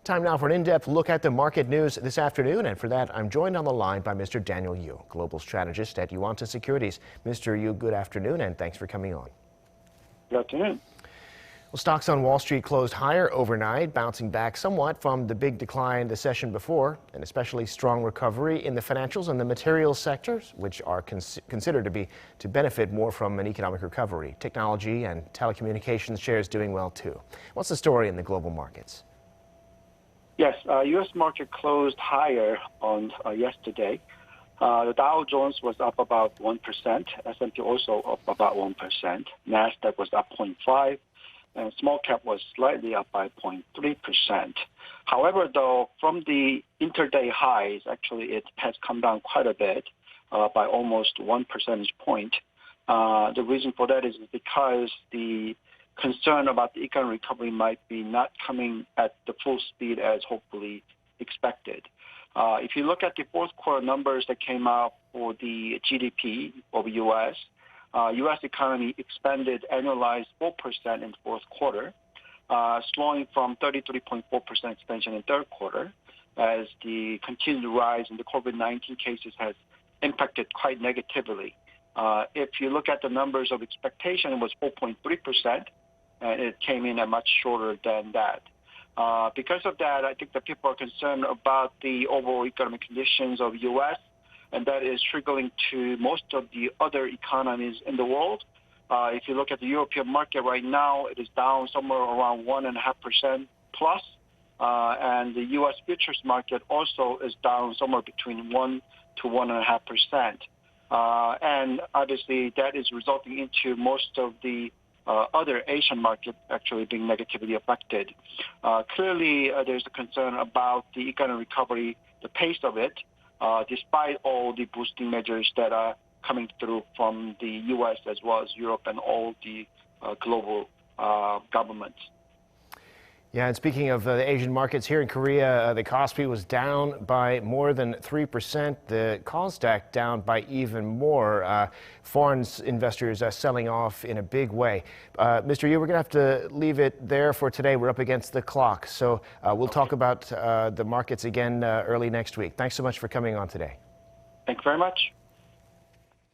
Time now for an in-depth look at the market news this afternoon, and for that, I'm joined on the line by Mr. Daniel Yu, global strategist at Yuanta Securities. Mr. Yu, good afternoon, and thanks for coming on. Good afternoon. Well, stocks on Wall Street closed higher overnight, bouncing back somewhat from the big decline the session before. An especially strong recovery in the financials and the materials sectors, which are considered to benefit more from an economic recovery. Technology and telecommunications shares doing well too. What's the story in the global markets? Yes, U.S. market closed higher on yesterday. The Dow Jones was up about 1%, S&P also up about 1%, NASDAQ was up 0.5%, and small cap was slightly up by 0.3%. However, though, from the intraday highs, actually it has come down quite a bit, by almost 1 percentage point. The reason for that is because the concern about the economic recovery might be not coming at the full speed as hopefully expected. If you look at the fourth quarter numbers that came out for the GDP of U.S., U.S. economy expanded annualized 4% in the fourth quarter, slowing from 33.4% expansion in third quarter, as the continued rise in the COVID-19 cases has impacted quite negatively. If you look at the numbers of expectation, it was 4.3%, and it came in at much shorter than that. Because of that, I think that people are concerned about the overall economic conditions of U.S., and that is trickling to most of the other economies in the world. If you look at the European market right now, it is down somewhere around 1.5% plus, and the U.S. futures market also is down somewhere between 1 to 1.5%. And obviously, that is resulting into most of the other Asian markets actually being negatively affected. Clearly, there's a concern about the economic recovery, the pace of it, despite all the boosting measures that are coming through from the U.S. as well as Europe and all the global governments. Yeah, and speaking of the Asian markets, here in Korea, the KOSPI was down by more than 3%. The KOSDAQ down by even more. Foreign investors are selling off in a big way. Mr. Yu, we're going to have to leave it there for today. We're up against the clock. So we'll talk about the markets again early next week. Thanks so much for coming on today. Thank you very much.